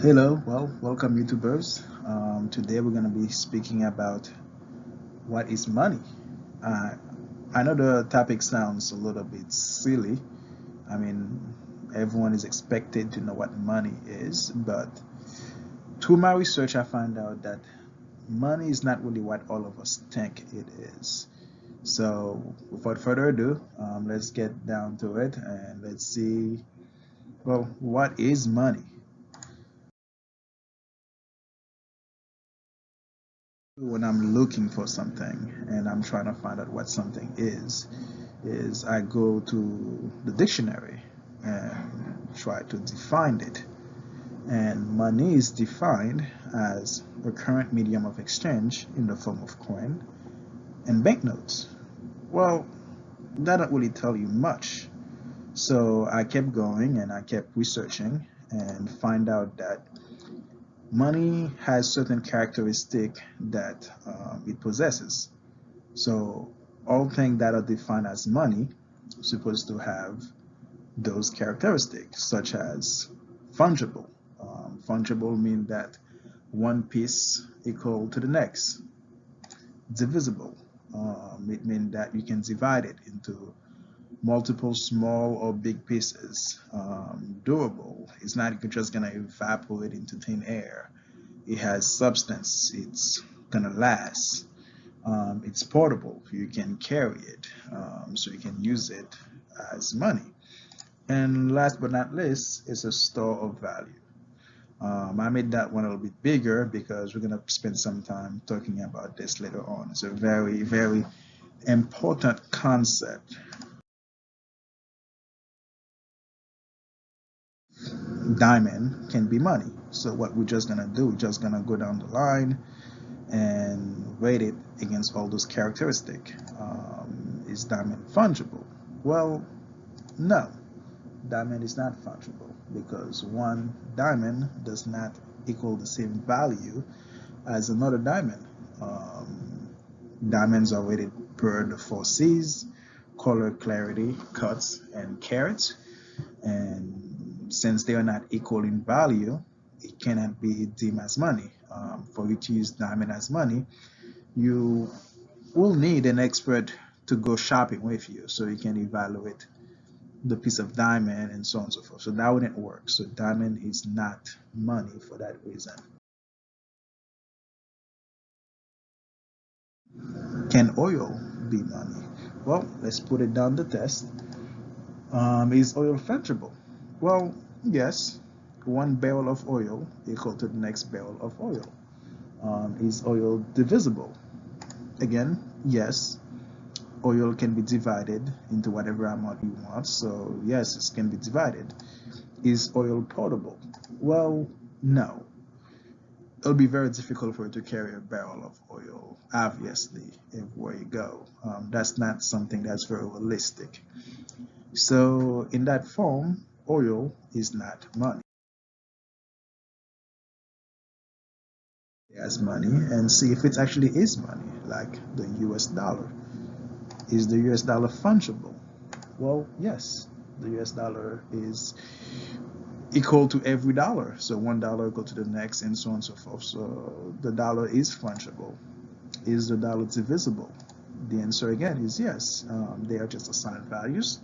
Hello, welcome YouTubers. Today we're going to be speaking about what is money. Uh, I know the topic sounds a little bit silly. I mean, everyone is expected to know what money is, but through my research, I found out that money is not really what all of us think it is. So, without further ado, let's get down to it and let's see, what is money? When I'm looking for something and I'm trying to find out what something is I go to the dictionary and try to define it. And money is defined as a current medium of exchange in the form of coin and banknotes. Well, that don't really tell you much. So I kept going and I kept researching and find out that money has certain characteristic that it possesses. So all things that are defined as money are supposed to have those characteristics, such as fungible. Fungible means that one piece equal to the next. Divisible. It means that you can divide it into multiple small or big pieces. Durable. It's not just gonna evaporate into thin air. It has substance. It's gonna last. It's portable. You can carry it, so you can use it as money. And last but not least, it's a store of value. I made that one a little bit bigger because we're gonna spend some time talking about this later on. It's a very, very important concept. Diamond can be money. So what we're just gonna do, we're just gonna go down the line and rate it against all those characteristics. Is diamond fungible? Well, no, diamond is not fungible because one diamond does not equal the same value as another diamond. Um, Diamonds are rated per the four C's: color, clarity, cuts, and carats. And since they are not equal in value, it cannot be deemed as money. For you to use diamond as money, you will need an expert to go shopping with you so you can evaluate the piece of diamond and so on and so forth. So that wouldn't work. So diamond is not money for that reason. Can oil be money? Well, let's put it down the test. Is oil fungible? Well, yes. One barrel of oil equal to the next barrel of oil. Is oil divisible? Again, yes. Oil can be divided into whatever amount you want. So yes, it can be divided. Is oil portable? Well, no. It'll be very difficult for you to carry a barrel of oil, obviously, everywhere you go. That's not something that's very realistic. So in that form, oil is not money. As money and see if it actually is money, like the US dollar. Is the US dollar fungible? Well, yes, the US dollar is equal to every dollar. So $1 equal to the next, and so on and so forth. So the dollar is fungible. Is the dollar divisible? The answer again is yes. They are just assigned values.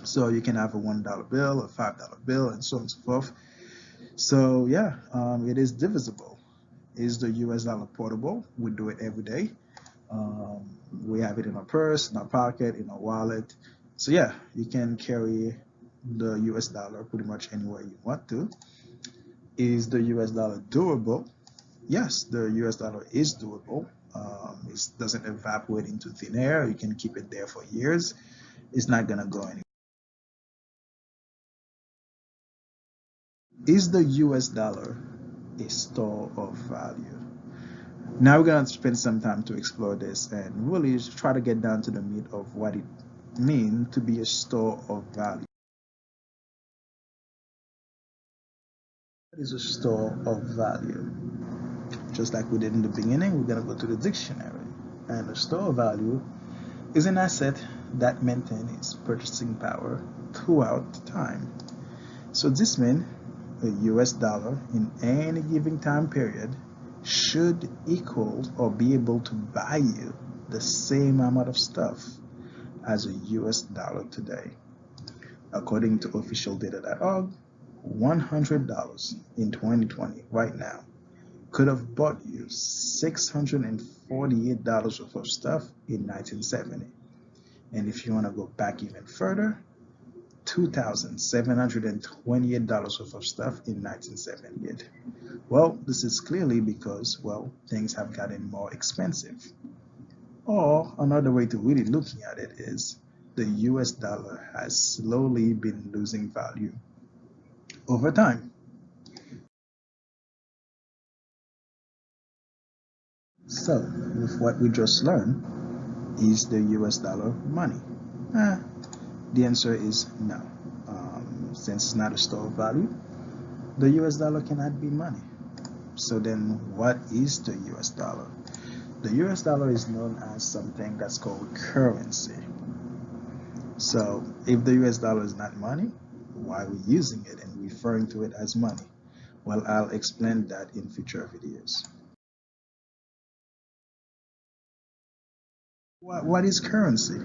So you can have a $1 bill, a $5 bill, and so on and so forth. So yeah, it is divisible. Is the US dollar portable? We do it every day. We have it in our purse, in our pocket, in our wallet. So yeah, you can carry the US dollar pretty much anywhere you want to. Is the US dollar durable? Yes, the US dollar is durable. It doesn't evaporate into thin air. You can keep it there for years. It's not gonna go anywhere. Is the US dollar a store of value? Now we're gonna spend some time to explore this and really try to get down to the meat of what it means to be a store of value. What is a store of value? Just like we did in the beginning, we're gonna go to the dictionary. And a store of value is an asset that maintains its purchasing power throughout time. So this means a US dollar in any given time period should equal or be able to buy you the same amount of stuff as a US dollar today. According to officialdata.org, $100 in 2020 right now could have bought you $648 worth of stuff in 1970. And if you want to go back even further, $2,728 worth of stuff in 1978. Well, this is clearly because, well, things have gotten more expensive. Or another way to really looking at it is the US dollar has slowly been losing value over time. So, with what we just learned, is the US dollar money? The answer is no. Since it's not a store of value, the US dollar cannot be money. So then what is the US dollar? The US dollar is known as something that's called currency. So if the US dollar is not money, why are we using it and referring to it as money? Well, I'll explain that in future videos. What is currency?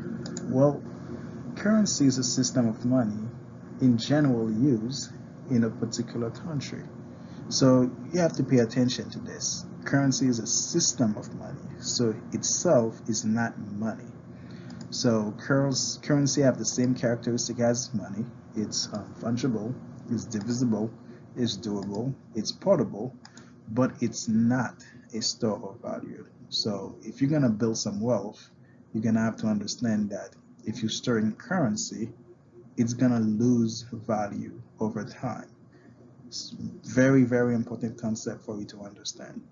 Well, currency is a system of money in general use in a particular country. So you have to pay attention to this. Currency is a system of money, so itself is not money. So currency have the same characteristic as money. It's fungible, it's divisible, it's durable, it's portable, but it's not a store of value. So if you're gonna build some wealth, you're gonna have to understand that if you store in currency, it's gonna lose value over time. It's very, very important concept for you to understand.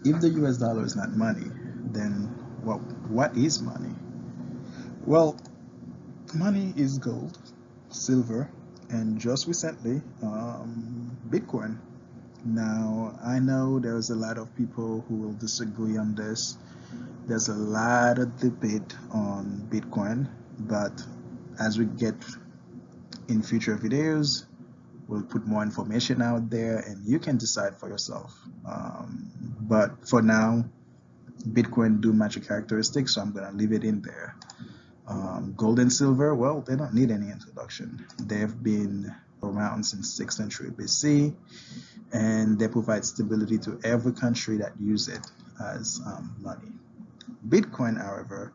If the US dollar is not money, then what is money? Well, money is gold, silver, and just recently, Bitcoin. Now, I know there's a lot of people who will disagree on this. There's a lot of debate on Bitcoin, but as we get in future videos, we'll put more information out there and you can decide for yourself. But for now, Bitcoin do match a characteristic, so I'm gonna leave it in there. Gold and silver, well, they don't need any introduction. They've been around since 6th century BC, and they provide stability to every country that use it as money. Bitcoin, however,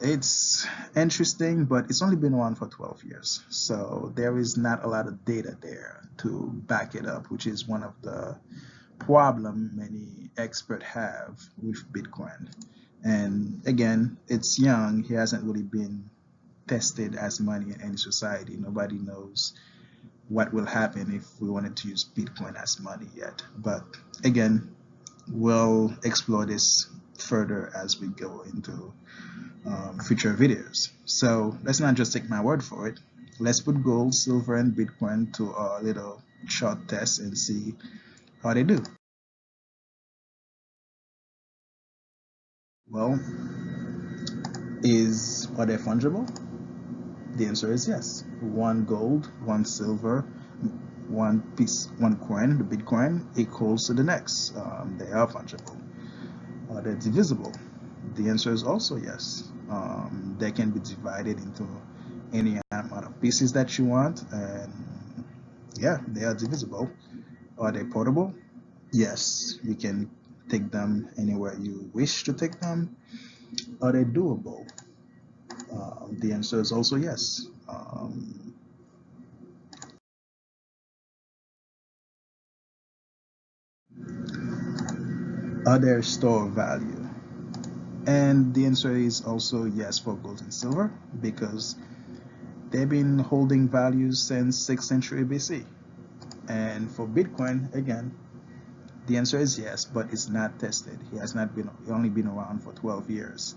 it's interesting, but it's only been around for 12 years. So there is not a lot of data there to back it up, which is one of the problem many experts have with Bitcoin. And again, it's young. It hasn't really been tested as money in any society. Nobody knows what will happen if we wanted to use Bitcoin as money yet. But again, we'll explore this further as we go into future videos. So let's not just take my word for it. Let's put gold, silver, and Bitcoin to a little short test and see how they do. Well, are they fungible? The answer is yes. One gold, one silver, one coin, the Bitcoin, equals to the next. They are fungible. Are they divisible? The answer is also yes. They can be divided into any amount of pieces that you want, and yeah, they are divisible. Are they portable? Yes, you can take them anywhere you wish to take them. Are they doable? The answer is also yes. Are they store of value? And the answer is also yes for gold and silver, because they've been holding values since 6th century BC. And for Bitcoin, again, the answer is yes, but it's not tested. He only been around for 12 years.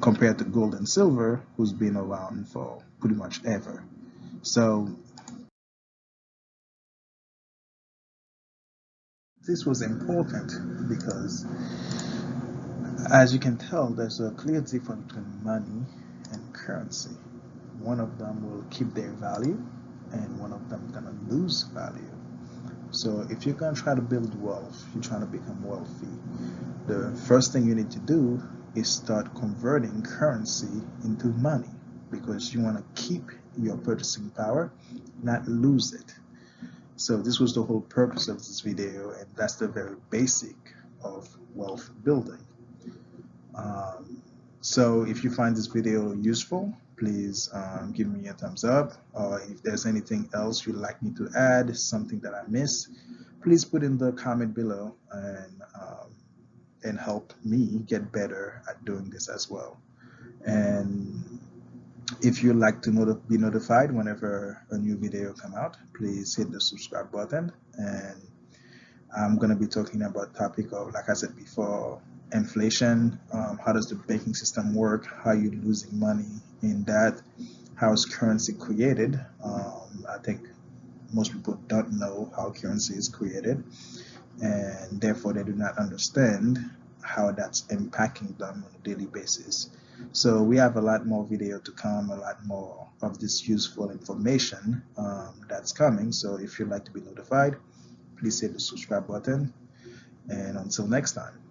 Compared to gold and silver, who's been around for pretty much ever. So this was important because, as you can tell, there's a clear difference between money and currency. One of them will keep their value, and one of them gonna lose value. So if you're gonna try to build wealth, you're trying to become wealthy, the first thing you need to do is start converting currency into money, because you want to keep your purchasing power, not lose it. So this was the whole purpose of this video, and that's the very basic of wealth building. So if you find this video useful, please give me a thumbs up, or if there's anything else you'd like me to add, something that I missed, please put in the comment below, and help me get better at doing this as well. And if you'd like to be notified whenever a new video come out, please hit the subscribe button. And I'm going to be talking about topic of, like I said before, inflation, how does the banking system work, how you're losing money in that, how is currency created. I think most people don't know how currency is created, and therefore they do not understand how that's impacting them on a daily basis. So we have a lot more video to come, a lot more of this useful information that's coming. So if you'd like to be notified, please hit the subscribe button, and until next time.